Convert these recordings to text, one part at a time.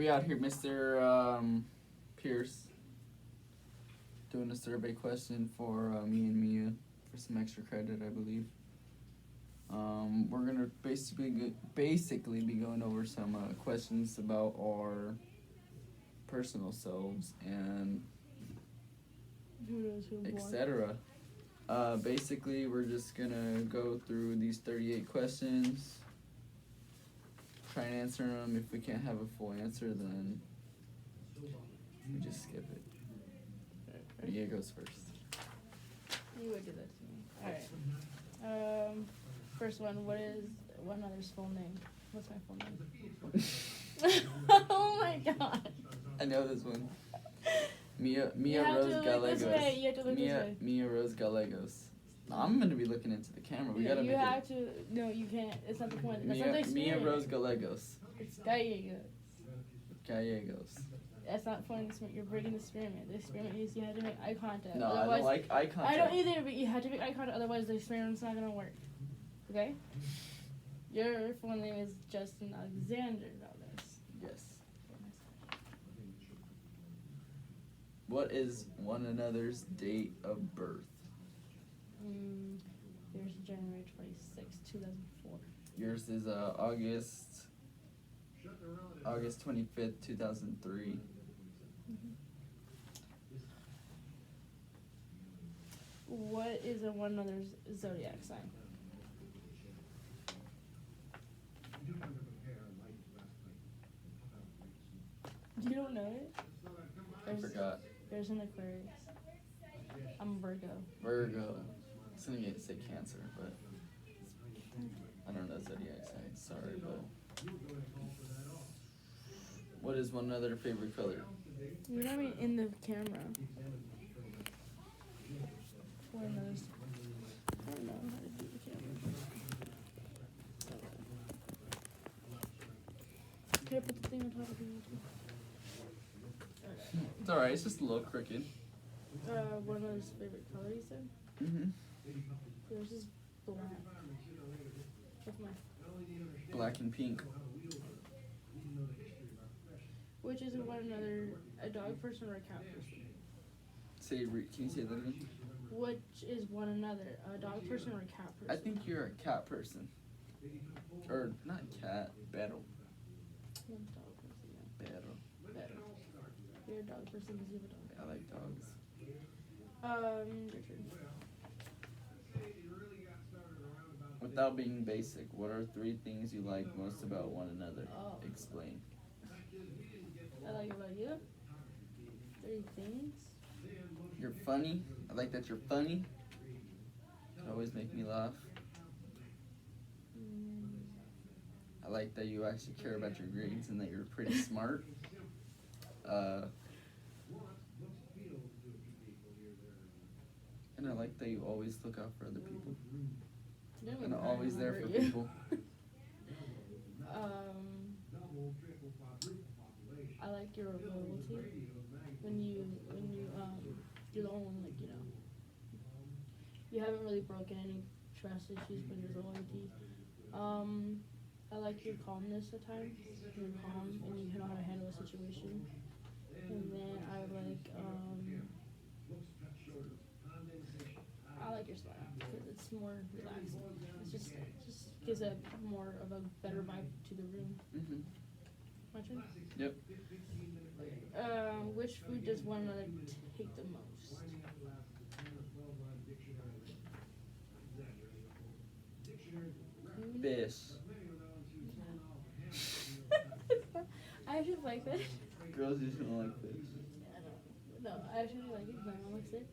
We out here, Mr. Pierce, doing a survey question for me and Mia for some extra credit, I believe. We're gonna basically be going over some questions about our personal selves and etc. Basically, we're just gonna go through these 38 questions. Try and answer them. If we can't have a full answer, then we just skip it. Mia goes first. You would do that to me. Alright. First one, what is one another's full name? What's my full name? Oh my god. I know this one. Mia Rose Gallegos. Mia Rose Gallegos. I'm gonna be looking into the camera. We gotta make it. No, you can't. It's not the point. That's not the experience. Mia Rose Gallegos. It's Gallegos. Gallegos. That's not fun experiment. You're breaking the experiment. The experiment is you have to make eye contact. No, otherwise, I don't like eye contact. I don't either, but you have to make eye contact. Otherwise, the experiment's not gonna work. Okay? Your full name is Justin Alexander Valdez. Yes. What is one another's date of birth? Yours is January 26, 2004. Yours is August 25th, 2003. Mm-hmm. What is a one another's zodiac sign? You don't know it? I forgot. There's an Aquarius. I'm a Virgo. Virgo. I was gonna say Cancer, but I don't know zodiac signs. Sorry, but what is one other favorite color? You're not even in the camera. One of those. I don't know how to do the camera. Can I put the thing on top of you? It's alright, it's just a little crooked. One of those favorite color you said? Mm-hmm. Yours is black. What's mine? Black and pink. Which is one another, a dog person or a cat person? Can you say that again? Which is one another, a dog person or a cat person? I think you're a cat person. Or, not cat, battle. I'm a dog person, yeah. Battle. You're a dog person because you have a dog. I like dogs. Your turn. Without being basic, what are 3 things you like most about one another? Oh. Explain. I like about you. 3 things. You're funny. I like that you're funny. You always make me laugh. I like that you actually care about your grades and that you're pretty smart. And I like that you always look out for other people. And are always there for people. I like your loyalty. When you you're the only one, like, you haven't really broken any trust issues, but your loyalty. I like your calmness at times. You're calm and you know how to handle a situation. And then I like your style because it's more relaxing. It just gives a more of a better vibe to the room. Mm-hmm. My turn? Yep. Which food does one another take the most? Fish. I actually like fish. Girls usually don't like fish. No, I actually like it. My mom likes it.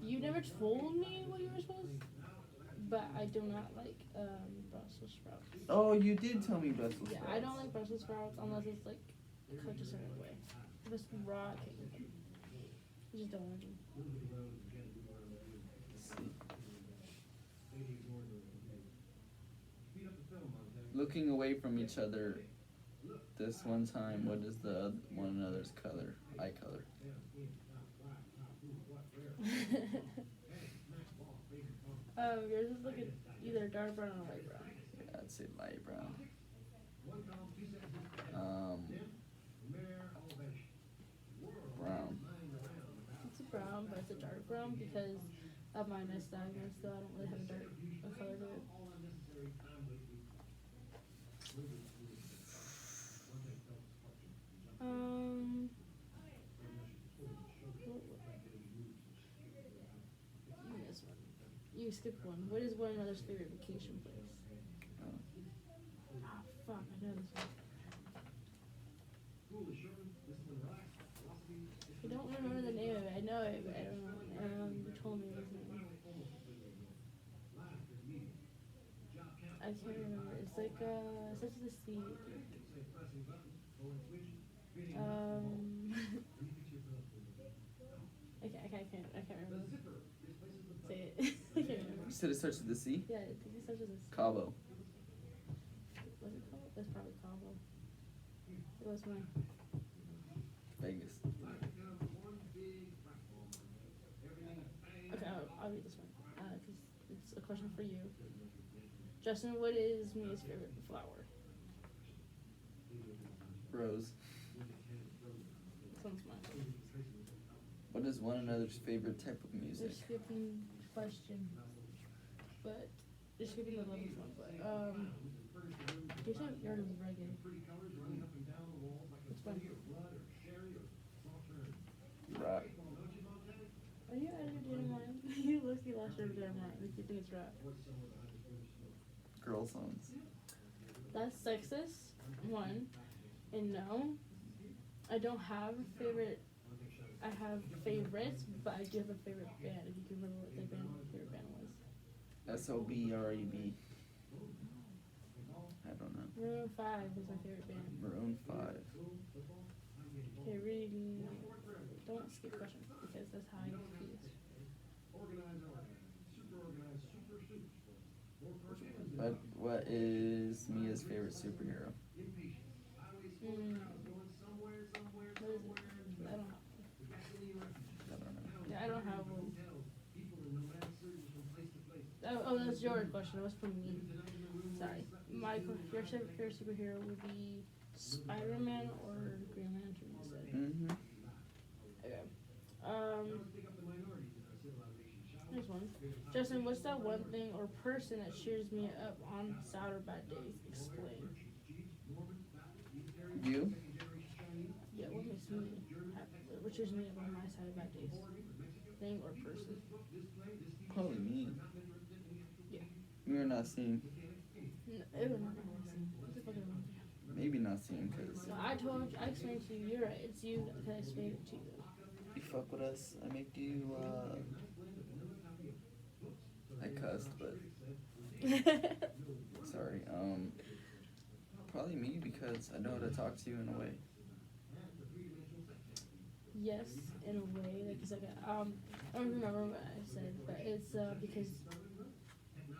You never told me what you were supposed, but I do not like Brussels sprouts. Oh, you did tell me Brussels sprouts. Yeah, I don't like Brussels sprouts unless it's like cooked a certain way. If it's raw, I can't eat them. I just don't like them. Looking away from each other this one time, what is the one another's color? Eye color. Yours is like either dark brown or light brown. Yeah, I'd say light brown. from because of my nystagmus, so I don't really have a color to it. This one. You skipped one. What is one another's favorite vacation place? Ah, fuck, I know this one. I don't remember the name of it. I know it, but I don't know. You told me his name. I can't remember. It's like such the sea. I can't remember. Say it. I can't remember. You said it starts with the C? Yeah, I think it starts with a C. Cabo. Was it Cabo? That's probably Cabo. It was mine. Vegas. Okay, I'll read this one. Because it's a question for you. Justin, what is Mia's favorite flower? Rose. This one's mine. What is one another's favorite type of They're music? skipping question. But they're skipping the levels one. But you said yours was reggae. Which one? Rock. Are you out of your damn mind? You look-y lost your damn mind. Like you think it's rap. Girl songs. That's sexist. One. And no, I don't have a favorite. I have favorites, but I do have a favorite band. If you can remember what their favorite band was. SOBREB. I don't know. Maroon 5 is my favorite band. Maroon 5. Okay, reading. Don't skip questions because that's how I get confused. What is Mia's favorite superhero? What is it? I don't know. I don't know. Yeah, I don't have one. Oh, that's your question. It was from me. Sorry. Your favorite superhero would be Spider-Man or Green Lantern, you said. Mm-hmm. Okay. Here's one. Justin, what's that one thing or person that cheers me up on sad or bad days? Explain. You? Yeah, what makes me happy? What cheers me up on my sad or bad days? Thing or person? Probably me. Yeah. You're not seeing. No, it would not be nice. What the fuck am I doing? Maybe not seeing because No, I explained to you. You're right. It's you that I explained it to you. you fuck with us. I make you. I cussed, but sorry. Probably me because I know how to talk to you in a way. Yes, in a way. Like, it's like I don't remember what I said, but it's because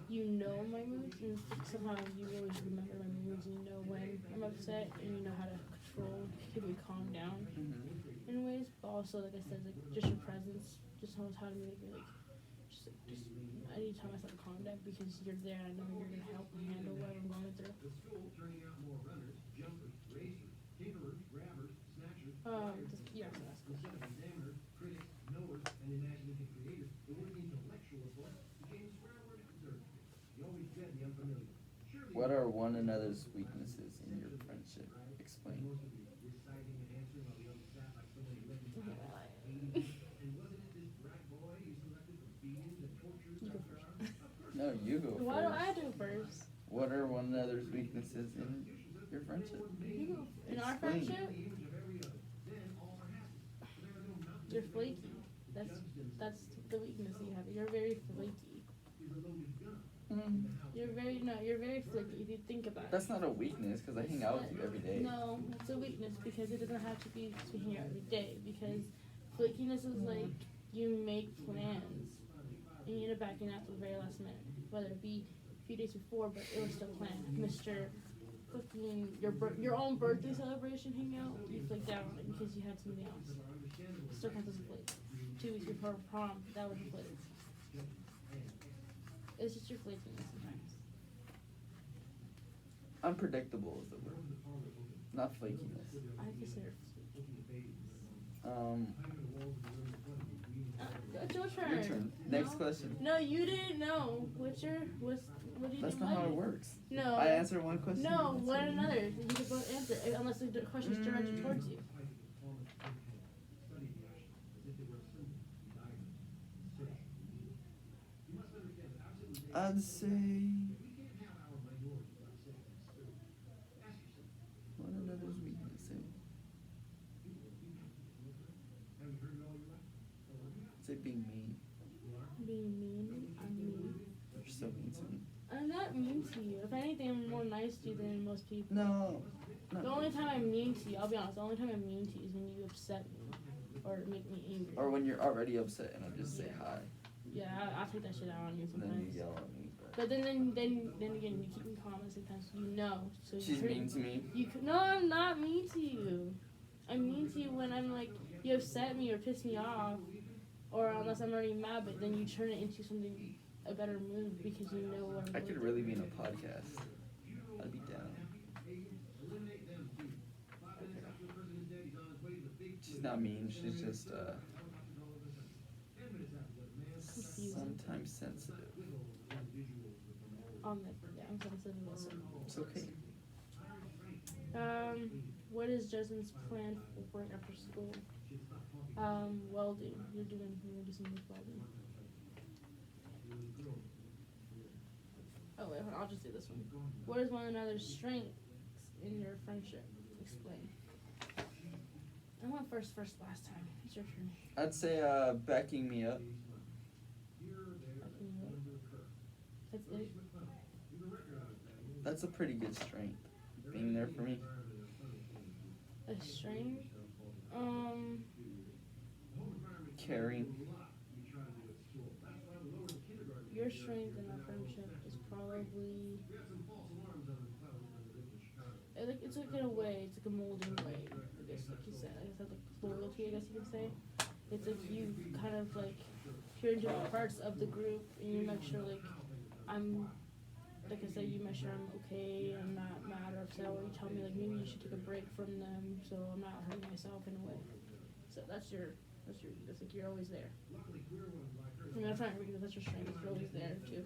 you know my moods, and somehow you always remember my moods, and you know when I'm upset, and you know how to control, keep me calm down Mm-hmm. in ways. But also, like I said, like just your presence just knows how to make me just I need to tell myself to calm down because you're there, and I know you're gonna help me handle what I'm going through. You have to ask me. What are one another's weaknesses in your friendship? Explain. You go first. No, you go first. Why do I do first? What are one another's weaknesses in your friendship? You go. In our Explain. friendship, you're flaky. That's the weakness you have. You're very flaky. Mm. You're very flaky if you think about it. That's not a weakness because I hang out with you every day. No, it's a weakness because it doesn't have to be speaking out every day. Because flakiness is like you make plans and you end up backing out to the very last minute, whether it be a few days before, but it was still planned. Mr. Fucking your own birthday celebration hangout, you flaked out on it because you had something else. Still counts as a flake. 2 weeks before prom, that was a flake. It's just your flakiness sometimes. Unpredictable is the word, not flakiness. I consider it flaky. It's your turn. Your turn. Next No. question. No, you didn't know. What do you That's do? not how it works. No. I answer one question. No, one another. You can both answer unless the question's directed towards you. I'd say. What another's weakness? I'd say being mean. Being mean? I'm mean. You're so mean to me. I'm not mean to you. If anything, I'm more nice to you than most people. No. The only time I'm mean to you, I'll be honest, the only time I'm mean to you is when you upset me or make me angry. Or when you're already upset and I just say hi. Yeah, I'll take that shit out on you And sometimes. then you yell at me. But then again, you keep me calm and sometimes you know. So She's mean to me. No, I'm not mean to you. I'm mean to you when I'm like, you upset me or piss me off. Or unless I'm already mad, but then you turn it into something, a better mood because you know what I'm I going could through. really be in a podcast. I'd be down. She's not mean, she's just sometimes sensitive. I'm sensitive also. It's okay. What is Justin's plan for work after school? Welding. You're gonna do some welding. Oh wait, hold on, I'll just do this one. What is one another's strengths in your friendship? Explain. I went first last time. It's your turn. I'd say backing me up. That's it. That's a pretty good strength. Being there for me. A strength? Caring. Your strength in our friendship is probably it's like in a way, it's like a molding way, I guess, like you said. I guess that's like loyalty, I guess you could say. It's like you kind of like you're into parts of the group and you make sure like like I said, you make sure I'm okay and not mad or upset, or you tell me like maybe you should take a break from them so I'm not hurting myself in a way. So that's like you're always there. I mean, I'm trying to because that's your strength. You're always there too.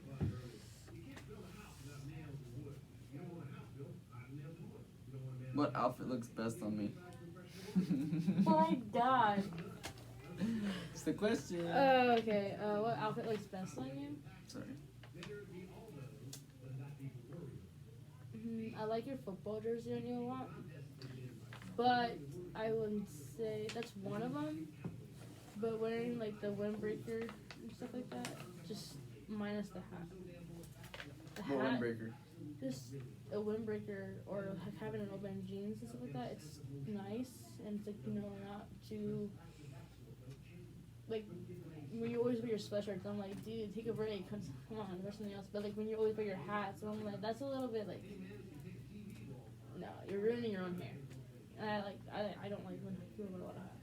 What outfit looks best on me? Oh my god. It's the question. Okay. What outfit looks best on you? Sorry. I like your football jersey on you a lot, but I wouldn't say that's one of them. But wearing like the windbreaker and stuff like that, just minus the hat. The What hat, windbreaker? just a windbreaker or like having an open jeans and stuff like that. It's nice and it's like not too like when you always wear your sweatshirts. I'm like, dude, take a break. Come on, wear something else. But like when you always wear your hats, I'm like, that's a little bit like, no, you're ruining your own hair. And I don't like when people wear a lot of hats.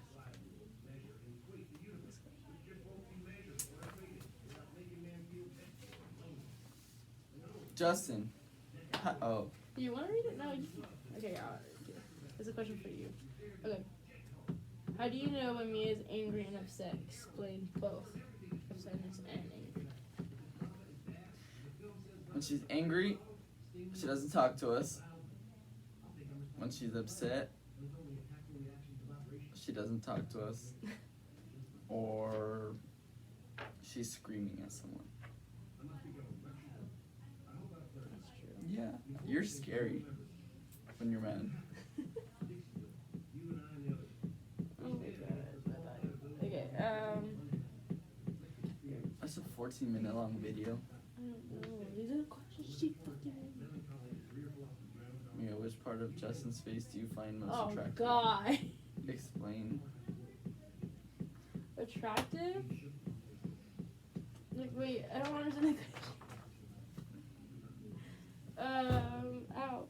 Justin. Oh. You want to read it? No. Okay. It's a question for you. Okay. How do you know when Mia is angry and upset? Explain both. Upsetness and anger. When she's angry, she doesn't talk to us. When she's upset, she doesn't talk to us. Or she's screaming at someone. That's true. Yeah, you're scary when you're mad. Oh my god. Okay. That's a 14-minute long video. I don't know. These are the questions she fucking. Mia, which part of Justin's face do you find most Oh attractive? god. Explain. Attractive? Like, wait, I don't understand the question. Ow.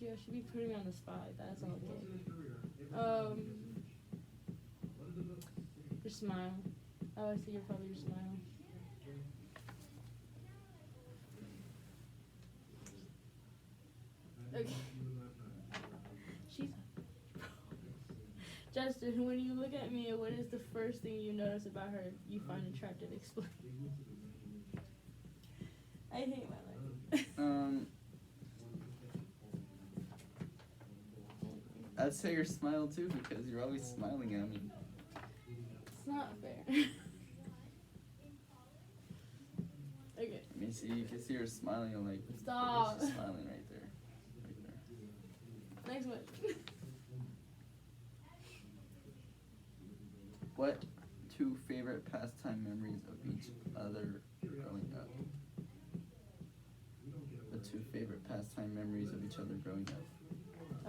Yeah, she be putting me on the spot. That's all okay. Your smile. I always say you're probably your smile. Okay. She's. Justin, when you look at Mia, what is the first thing you notice about her you find attractive? Explain. I hate my life. I'd say your smile too, because you're always smiling at me. It's not fair. Okay. I mean, see, you can see her smiling. I'm like, Stop. she's smiling right there. Next one. What two favorite pastime memories of each other growing up? The two favorite pastime memories of each other growing up.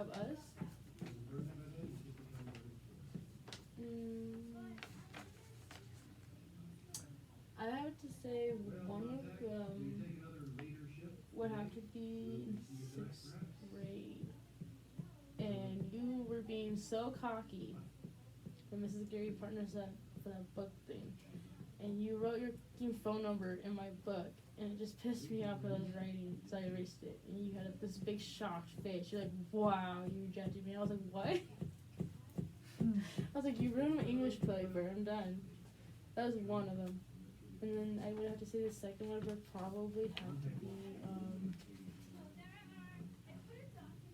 Of us? I have to say one of them would have to be in 6th grade. And you were being so cocky when Mrs. Gary partners up for that book thing. And you wrote your phone number in my book. And it just pissed me off when I was writing, so I erased it. And you had this big shocked face. You're like, wow, you rejected me. I was like, what? I was like, you ruined my English paper. I'm done. That was one of them. And then I would have to say the second one would probably have to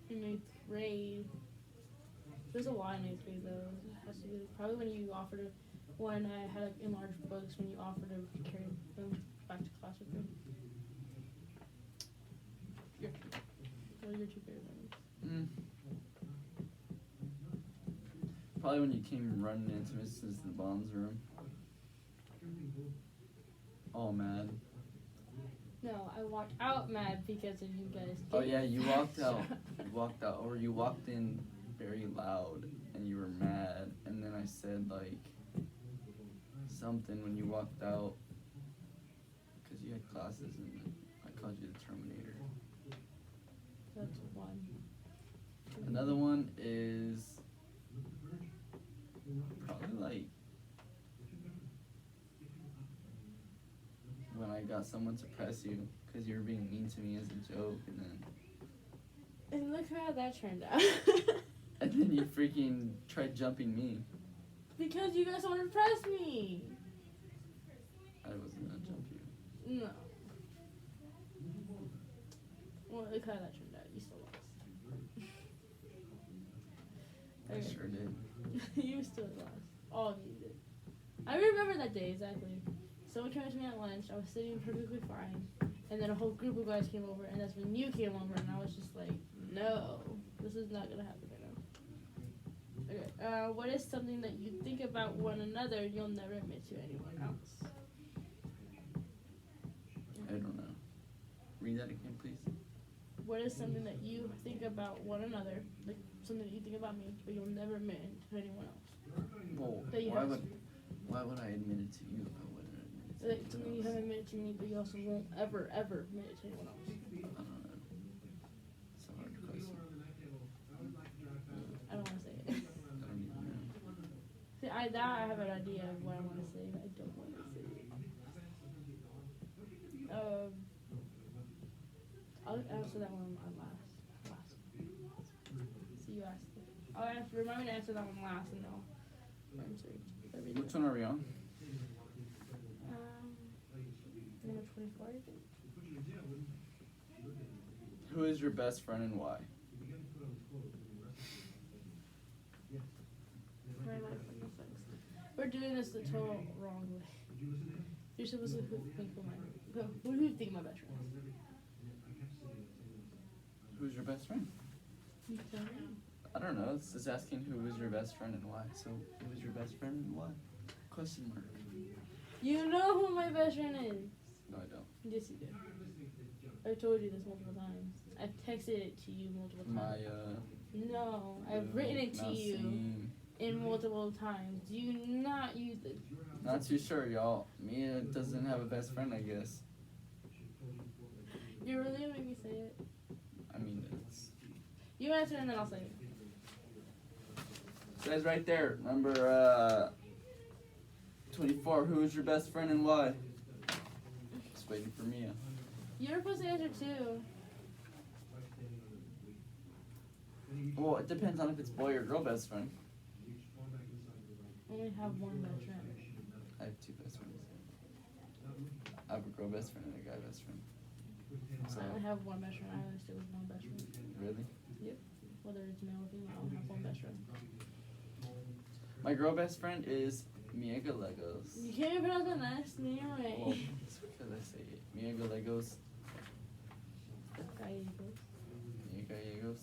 be in 8th grade. There's a lot in 8th grade though. It has to be probably when you offered to, when I had like enlarged books, when you offered to carry them back to class with me. What are your two favorite memories? Probably when you came running into Mrs. Bond's room. All mad. No, I walked out mad because of you guys. Oh yeah, you walked out. You walked out, or you walked in very loud, and you were mad. And then I said like something when you walked out, because you had classes, and I called you the Terminator. That's one. Another one is probably like when I got someone to press you because you were being mean to me as a joke, and then And look how that turned out. and then you freaking tried jumping me. Because you guys want to press me. I wasn't gonna jump you. No. Well, look how that turned out. You still lost. I sure did. You still lost. All of you did. I remember that day exactly. Someone came up to me at lunch. I was sitting perfectly fine, and then a whole group of guys came over, and that's when you came over, and I was just like, no, this is not gonna happen right now. Okay. What is something that you think about one another and you'll never admit to anyone else? I don't know. Read that again, please. What is something that you think about one another, like something that you think about me, but you'll never admit to anyone else? Well, That you why would I admit it to you if I wouldn't admit it to Like something you anyone haven't admitted to me, but you also won't ever admit it to anyone else. else? I don't know. It's a hard question. I don't want to say it. I don't even know. See, I have an idea of what I want to say, but I don't want to say it. I'll answer that one last. So you asked it. Remind me to answer that one last, and I'll answer everything. Which one are we on? Number 24, I think. Who is your best friend and why? We're doing this the total wrong way. You're supposed to think of who do you think my best friend is? Who's your best friend? You tell me. I don't know. It's just asking who is your best friend and why. So, who is your best friend and why? Question mark. You know who my best friend is. No, I don't. Yes, you do. I've told you this multiple times. I've texted it to you multiple times. No, I've written it to you in multiple times. Do you not use it? Not too sure, y'all. Mia doesn't have a best friend, I guess. You really gonna make me say it? I mean, it's... You answer and then I'll say it. Says right there, number 24. Who is your best friend and why? Just waiting for Mia. You're supposed to answer too. Well, it depends on if it's boy or girl best friend. only have one best friend. I have two best friends. I have a girl best friend and a guy best friend. So, I only have one best friend. I only stay with one best friend. really? Yep. Whether it's male or female, I only have one best friend. My girl best friend is Miega Legos. You can't even pronounce the last name right. Well, it's because I say it. Miega Legos. Gallegos. Miega Legos.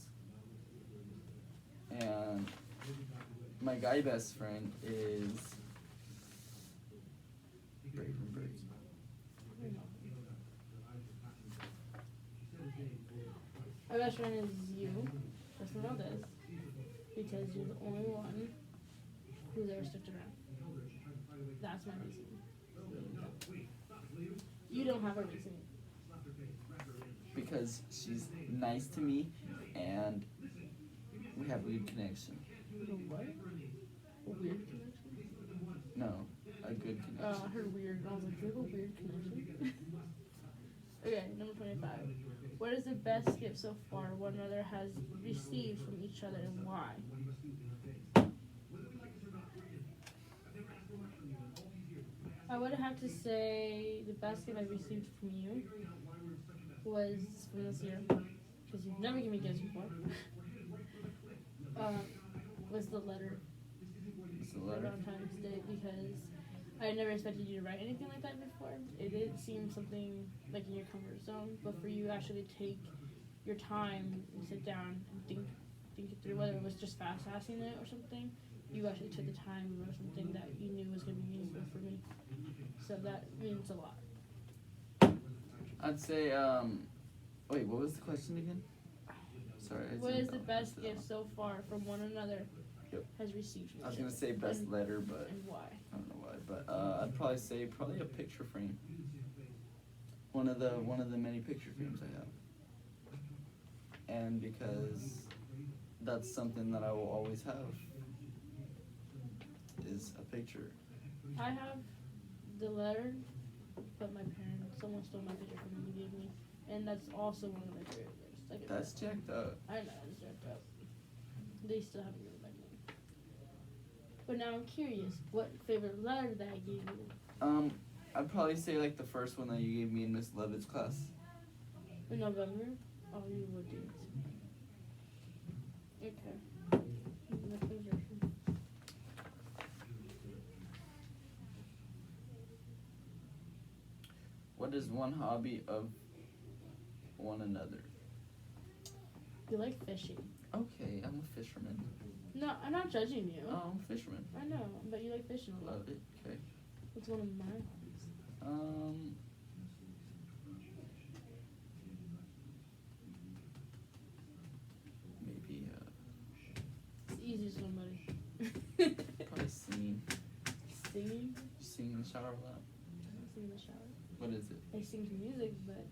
And my guy best friend is Bradenberg. My best friend is you. Just know this. Because you're the only one who's ever stuck around. That's my reason. You don't have a reason. Because she's nice to me and we have a good connection. What? A weird connection? No, a good connection. I heard weird, and I was like, you have a weird connection? Okay, number 25. What is the best gift so far one another has received from each other and why? I would have to say the best gift I've received from you was from this year, because you've never given me gifts before. Was the letter. It's a letter. Valentine's Day, because I never expected you to write anything like that before. It did seem something like in your comfort zone, but for you to actually take your time and sit down and think it through, whether it was just fast passing it or something, you actually took the time and wrote something that you knew was going to be meaningful for me. So that means a lot. I'd say, wait, what was the question again? Sorry. What is the best gift so far from one another has received from I was each gonna other? say best letter, but And why? I don't know why. But I'd probably say a picture frame. One of the many picture frames I have. And because that's something that I will always have is a picture. I have the letter, but my parents, someone stole my picture from me and gave me, and that's also one of my favorite gifts. Like, That's jacked up. I know, it's jacked up. They still haven't given it back to me. But now I'm curious, what favorite letter that I gave you? I'd probably say like the first one that you gave me in Miss Levitt's class. In November? Oh, you would do it. Okay. Next question. What is one hobby of one another? You like fishing. Okay, I'm a fisherman. No, I'm not judging you. Oh, I'm a fisherman. I know, but you like fishing a lot. Love it. Okay. It's one of my hobbies. Maybe It's easy, somebody. probably singing. Singing? Sing in the shower a lot. I sing in the shower. What is it? I sing to music, but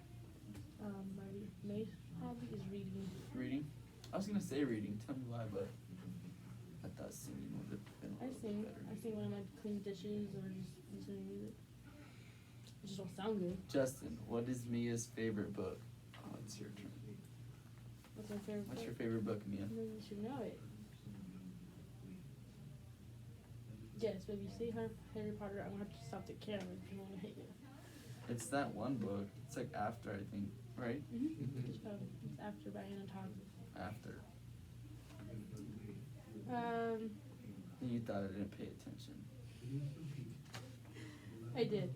my main hobby is reading. Reading? I was gonna say reading. Tell me why, but I thought singing would have been a I little sing. better. I sing when I'm like cleaning dishes or just listening to music. It just don't sound good. Justin, what is Mia's favorite book? Oh, it's your turn. What's my favorite What's book? your favorite book, Mia? Then you should know it. Yes, but if you say Harry Potter, I'm gonna have to stop the camera because I'm gonna hit you. It's that one book. It's like after, I think, right? Mm-hmm. It's after by Anna Todd. After. Um, You thought I didn't pay attention. I did.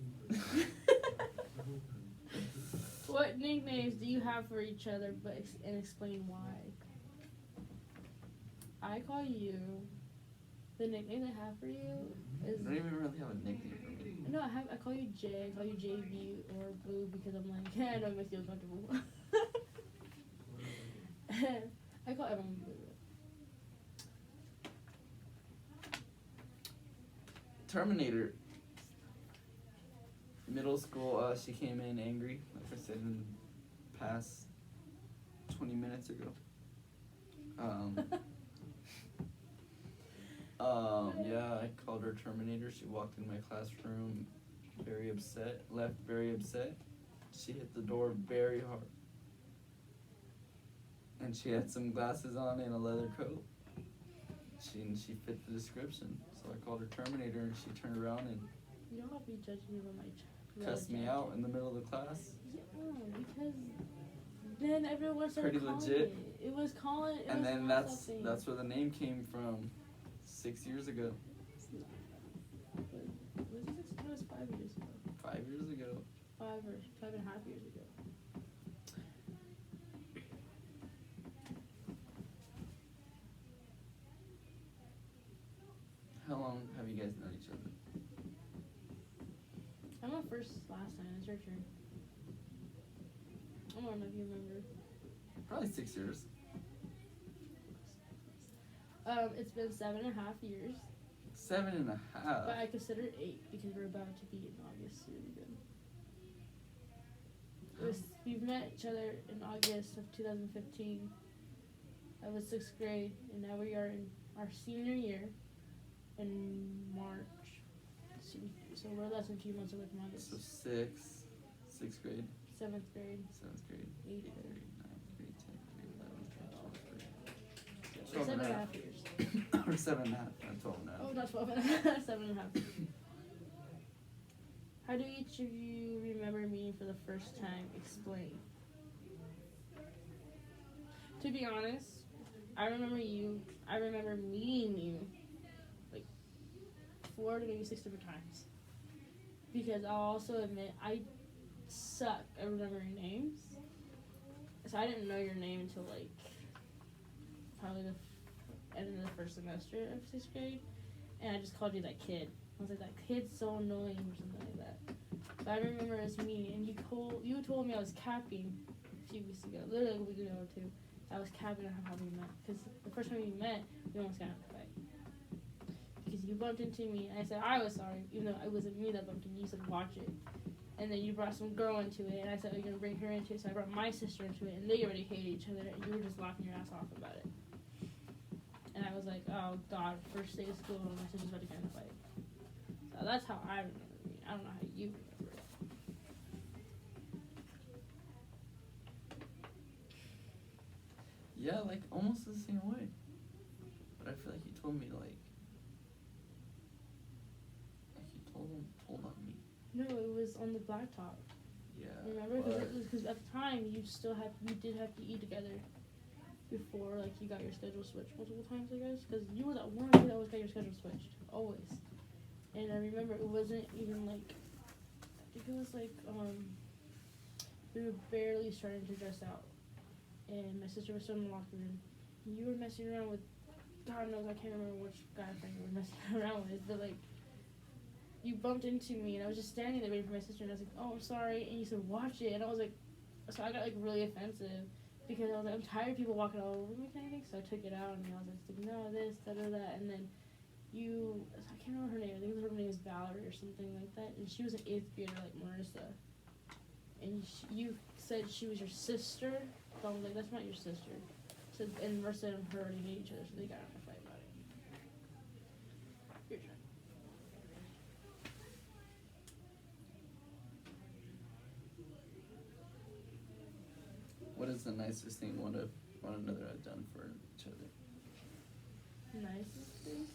What nicknames do you have for each other, and explain why? I call you. The nickname I have for you is. I don't even really have a nickname for me. No, I call you Jay. I call you JB or Boo because I'm like, I know it makes you uncomfortable. I call everyone Boo. Terminator. Middle school, she came in angry, like I said in the past 20 minutes ago. Yeah, I called her Terminator. She walked in my classroom very upset, left very upset. She hit the door very hard. And she had some glasses on and a leather coat. she fit the description. So I called her Terminator, and she turned around and You don't have to be judging me by my cussed me out in the middle of the class. Yeah, because then everyone started Pretty calling legit. It was calling. It And was then called that's something. where the name came from 6 years ago. It was 5 years ago. 5 years ago. 5.5 years ago. How long have you guys known each other? I went first last time. It's your turn. I don't know if you remember. Probably 6 years. It's been 7.5 years. 7.5. But I consider it 8 because we're about to be in August really good. We've met each other in August of 2015. I was 6th grade, and now we are in our senior year in March. So we're less than 2 months away from August. So 6th grade, 7th grade, 7th grade, 8th 8th grade. grade, 9th grade, 10th grade, 11th grade, 12th grade. So 7.5 years. Or 7.5, not 12 now. Oh, not 12.5. 7.5. How do each of you remember meeting for the first time? Explain. To be honest, I remember meeting you like 4 to maybe 6 different times. Because I'll also admit I suck at remembering names. So I didn't know your name until like probably the end of the first semester of 6th grade. And I just called you that kid. I was like, that kid's so annoying or something like that. But I remember us meeting, and you told me I was capping a few weeks ago, literally a week ago or two. I was capping on how we met, because the first time we met, we almost got in a fight. Because you bumped into me, and I said I was sorry, even though it wasn't me that bumped into you. You said watch it, and then you brought some girl into it, and I said, oh, you're gonna bring her into it. So I brought my sister into it, and they already hated each other, and you were just laughing your ass off about it. And I was like, oh God, first day of school, and my sister's about to get in a fight. So that's how I remember me. I don't know how you remember it. Yeah, like almost the same way. But I feel like you told me like you told on me. No, it was on the blacktop. Yeah. Remember? Because at the time you did have to eat together before like you got your schedule switched multiple times, I guess. Because you were that one kid that always got your schedule switched, always. And I remember it wasn't even like, I think it was like we were barely starting to dress out, and my sister was still in the locker room. And you were messing around with, God knows I can't remember which guy friend you were messing around with, but like. You bumped into me, and I was just standing there waiting for my sister, and I was like, oh, I'm sorry, and you said, watch it, and I was like, so I got, like, really offensive, because I was like, I'm tired of people walking all over me, kind of thing, so I took it out, and I was like, no, this, that, and then you, I can't remember her name, I think her name was Valerie, or something like that, and she was an 8th grader, like Marissa, and you said she was your sister, so I was like, that's not your sister, so, and Marissa and her already hate each other, so they got in a fight about it. Your turn. What is the nicest thing one another have done for each other? Nicest thing?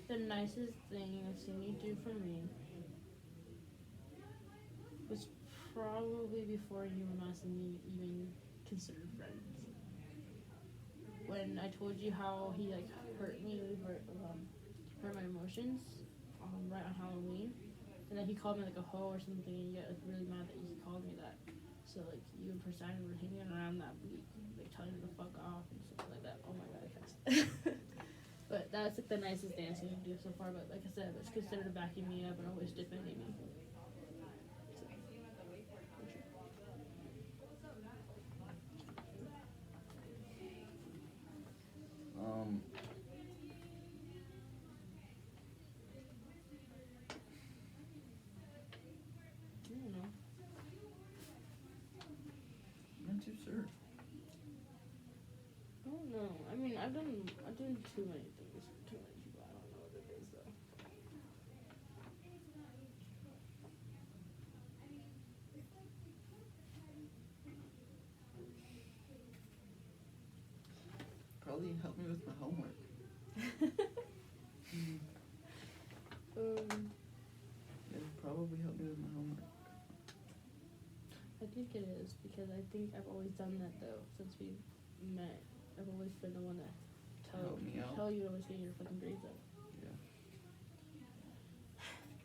The nicest thing I've seen you do for me was probably before you and us and me even considered friends. When I told you how he like hurt me, hurt my emotions, right on Halloween, and then he called me like a hoe or something, and you got like really mad that he called me that. So like you and Poseidon were hanging around that week, like telling him to fuck off and stuff like that. Oh my God, I can't. But that's like the nicest thing I've seen him do so far. But like I said, it's considered backing me up and always defending me. I don't know. I'm not too sure. I don't know. I mean, I've done too many things for too many people. I don't know what it is though. probably help me with my homework. It'll probably help me with my homework. I think it is because I think I've always done that though since we met. I've always been the one that Help me out. tell you to always get your fucking grades up. Yeah.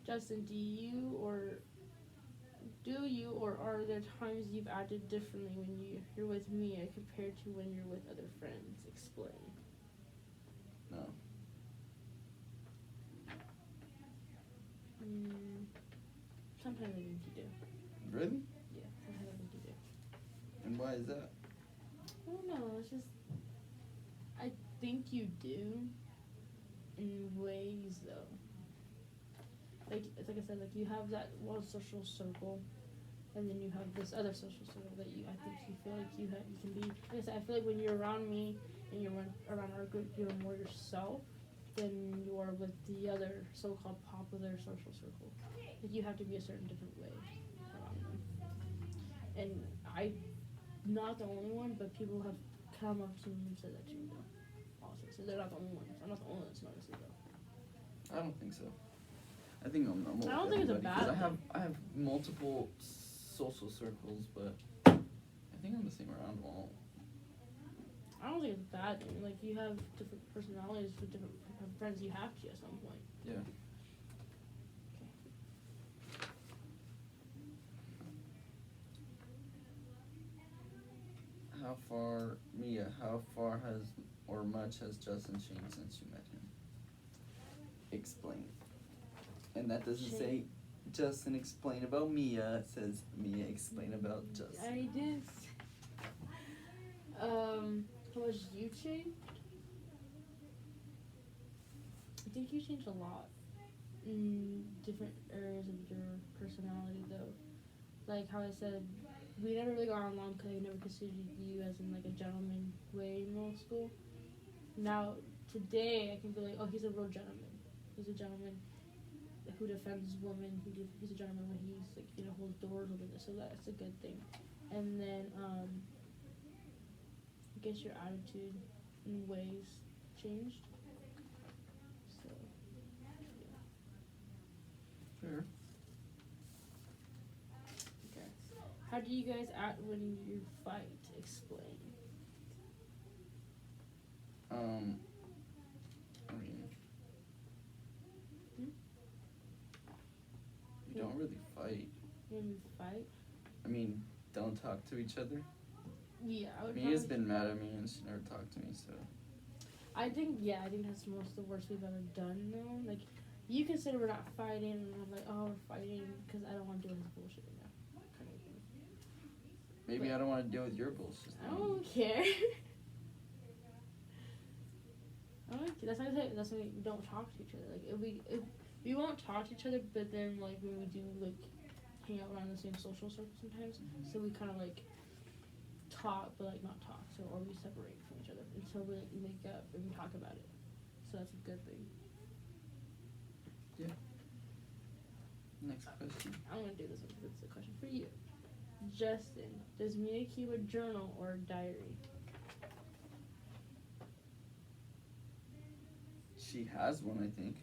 Justin, do you or are there times you've acted differently when you're with Mia compared to when you're with other friends? Explain. No. Sometimes I think you do. Really? Yeah, sometimes I think you do. And why is that? I don't know, it's just, I think you do in ways though. Like, it's like I said, like you have that one social circle, and then you have this other social circle that I think you feel like you can be. Like I said, I feel like when you're around me and you're around our group, you're more yourself than you are with the other so-called popular social circle. Like you have to be a certain different way around them. And I'm not the only one, but people have come up to me and said that to me though. Also, so they're not the only ones. I'm not the only one that's noticed it though. I don't think so. I think I'm normal. I don't think it's a bad thing. I have multiple social circles, but I think I'm the same around them all. I don't think it's a bad thing. Like, you have different personalities with different friends. You have to at some point. Yeah. How far much has Justin changed since you met him? Explain. And that doesn't say Justin explain about Mia. It says Mia explain about Justin. I did. How much you changed? I think you changed a lot in different areas of your personality, though. Like how I said, we never really got along because I never considered you as in like a gentleman way in middle school. Now today I can be like, oh, he's a real gentleman. He's a gentleman who defends women. He's a gentleman when he's like, you know, holds doors over this. So that's a good thing. And then I guess your attitude in ways changed. So yeah. Fair. Okay. How do you guys act when you fight? Explain. I mean, we don't really fight. When you fight? I mean, don't talk to each other. Yeah, I would. Mia's been mad at me and she never talked to me, so. I think that's most of the worst we've ever done, though. Like, you consider we're not fighting, and I'm like, oh, we're fighting because I don't want to deal with his bullshit right now, kind of thing. Maybe I don't want to deal with your bullshit. I don't care. That's why I say that's why we don't talk to each other. Like, if we won't talk to each other, but then like when we do like hang out around the same social circle sometimes, so we kind of like talk, but like not talk. So or we separate from each other until we like make up and we talk about it. So that's a good thing. Yeah. Next question. I'm gonna do this one because it's a question for you, Justin. Does Mia keep a journal or a diary? She has one, I think.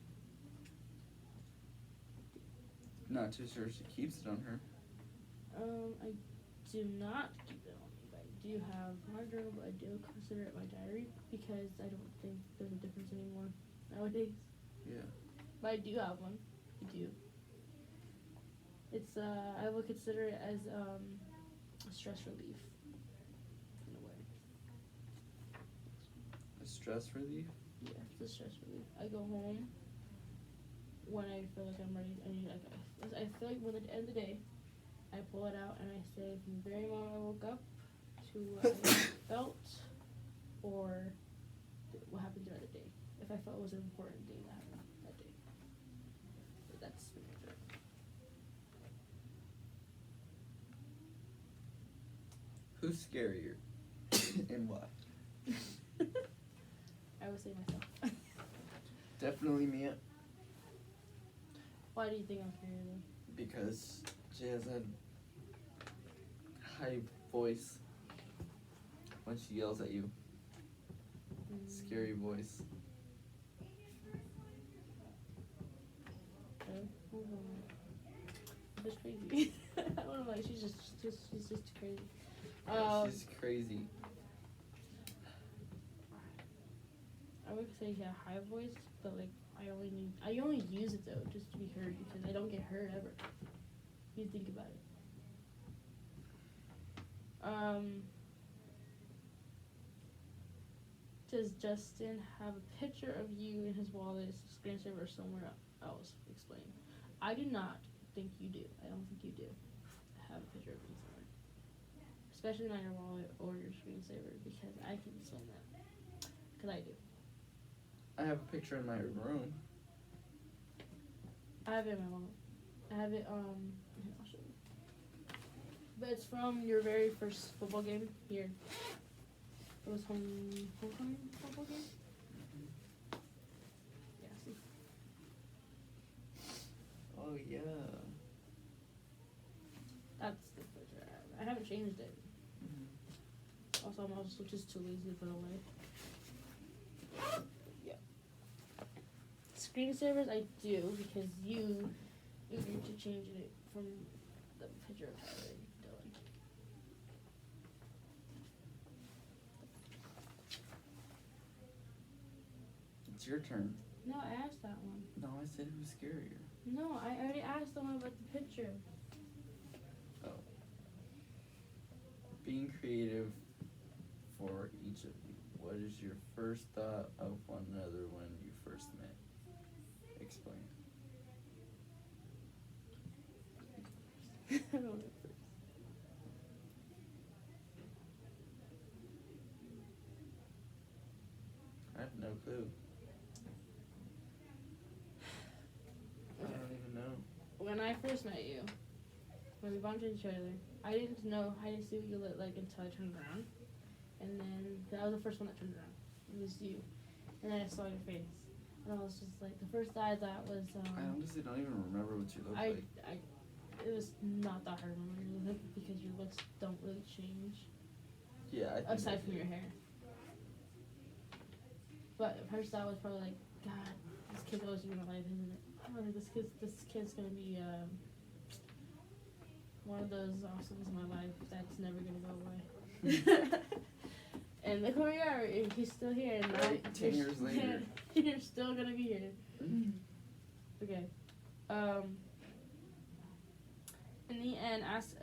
Not too sure if she keeps it on her. I do not keep it on me, but I do have my journal, but I do consider it my diary because I don't think there's a difference anymore nowadays. Yeah. But I do have one. I do. It's I would consider it as a stress relief in a way. A stress relief? Yeah, it's a stress relief. I go home when I feel like I'm ready. I feel like when at the end of the day, I pull it out and I say from the very moment I woke up to what I felt or what happened throughout the day. If I felt it was an important thing that happened that day. So that's the major. Who's scarier? And why? I would say myself. Definitely Mia. Why do you think I'm scarier then? Because she has a high voice when she yells at you. Scary voice. Okay. Hold on. That's crazy. I don't know, like she's just crazy. She's crazy. I would say high voice, but like I only use it though just to be heard because I don't get heard ever. You think about it. Does Justin have a picture of you in his wallet, screensaver, or somewhere else? Explain. I do not think you do. I don't think you do have a picture of me somewhere. Especially not your wallet or your screensaver because I can explain that. Because I do. I have a picture in my room. I have it in my wallet. I have it, here, I'll show you. But it's from your very first football game here. It was homecoming football game? Yeah, see? Oh, yeah. That's the picture I have. I haven't changed it. Also, I'm also just too lazy to put it away. Yeah. Screensavers I do because you agreed to changing it from the picture of Tyler and Dylan. It's your turn. No, I asked that one. No, I said who's scarier. No, I already asked the one about the picture. Oh. Being creative for each of you. What is your first thought of one another when you first met? Explain. I don't know first. I have no clue. I don't even know. When I first met you, when we bumped into each other, I didn't see what you looked like until I turned around. And then, that was the first one that turned around. It was you. And then I saw your face. And I was just like, the first eye I thought was, I honestly don't even remember what you look like. It was not that hard to remember your look because your looks don't really change. Yeah, I think aside from your hair. But the first thought was probably like, God, this kid's always in my life, isn't it? I'm like, this kid's gonna be one of those awesomes in my life that's never gonna go away. And look where we are. He's still here. And right, 10 years later. You're still gonna be here. Okay. In the end, ask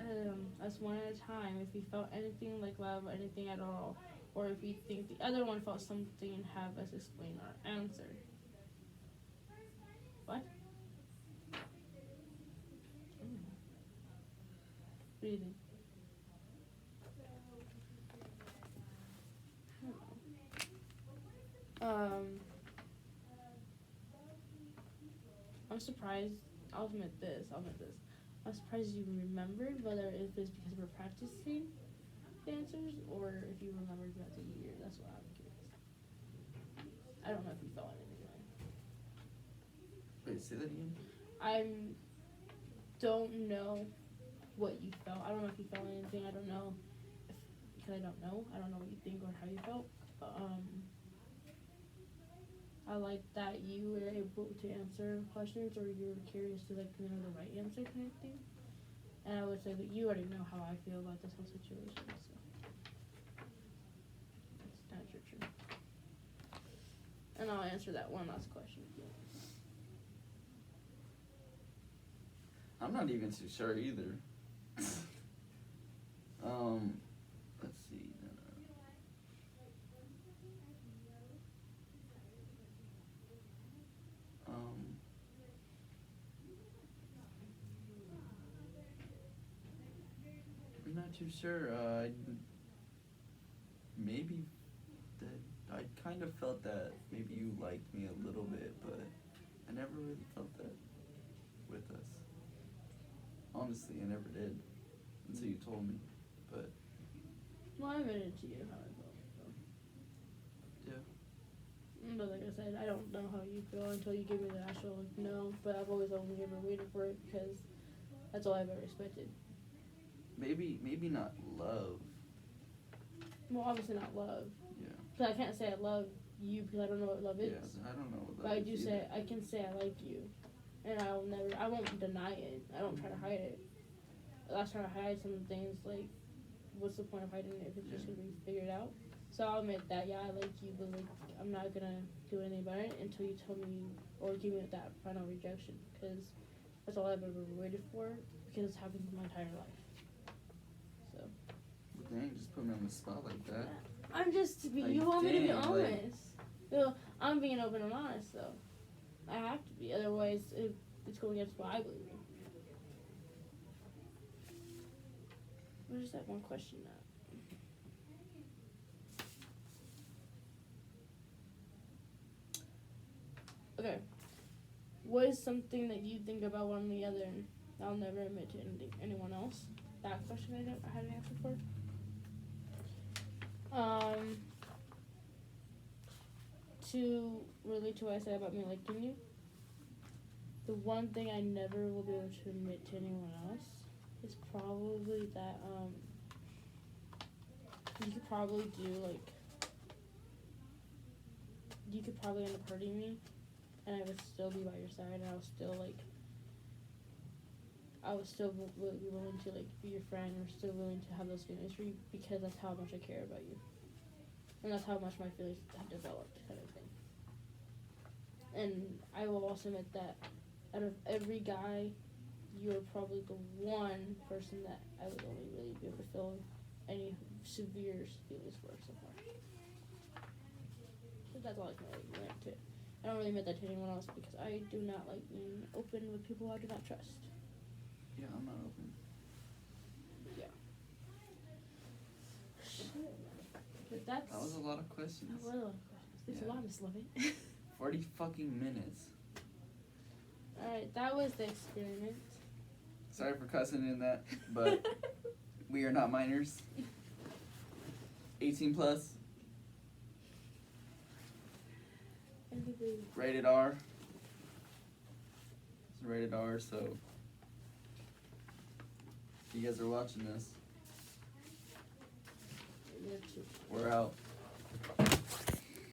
us one at a time if we felt anything like love or anything at all, or if we think the other one felt something, and have us explain our answer. What? What do you think? I'm surprised. I'll admit this. I'm surprised you remembered, whether if it's because we're practicing the answers or if you remembered throughout the year. That's what I'm curious. I don't know if you felt anything like. Wait, say that again? I don't know what you felt. I don't know if you felt anything. I don't know because I don't know. I don't know what you think or how you felt. But I like that you were able to answer questions or you were curious to like know the right answer kind of thing. And I would say that you already know how I feel about this whole situation, so that's your truth. And I'll answer that one last question again. I'm not even too sure either. Let's see. I'm not too sure. Maybe that I kind of felt that maybe you liked me a little bit, but I never really felt that with us. Honestly, I never did until you told me. But well, I admitted to you how I felt. So. Yeah. But like I said, I don't know how you feel until you give me the actual like, no. But I've always only ever waited for it because that's all I've ever expected. Maybe not love. Well, obviously not love. Yeah. Because I can't say I love you because I don't know what love is. Yeah, I don't know what But love I is do either. say, I can say I like you. And I won't deny it. I don't try to hide it. I was trying to hide some things, like, what's the point of hiding it if it's just going to be figured out? So I'll admit that, yeah, I like you, but, like, I'm not going to do anything about it until you tell me or give me that final rejection. Because that's all I've ever waited for, because it's happened my entire life. So. Dang, just put me on the spot like that. I'm just, Like, you want me to be dang, honest. Well, I'm being open and honest, though. I have to be, otherwise it's going against what I believe in. Where's that one question at? Okay. What is something that you think about one or the other and I'll never admit to anyone else? That question I had an answer for. To relate to what I said about me liking you, the one thing I never will be able to admit to anyone else is probably that you could probably end up hurting me and I would still be by your side and I would still be willing to be your friend or still willing to have those feelings for you because that's how much I care about you. And that's how much my feelings have developed, kind of thing. And I will also admit that out of every guy, you're probably the one person that I would only really be able to feel any severe feelings for so far. So that's all I can really relate to. I don't really admit that to anyone else because I do not like being open with people I do not trust. Yeah, I'm not open. Yeah. Shit. But that was a lot of questions. That was a lot of questions. Thanks a lot, Miss Lovett. 40 fucking minutes. Alright, that was the experiment. Sorry for cussing in that, but we are not minors. 18 plus. Rated R. It's rated R, so if you guys are watching this, we're out.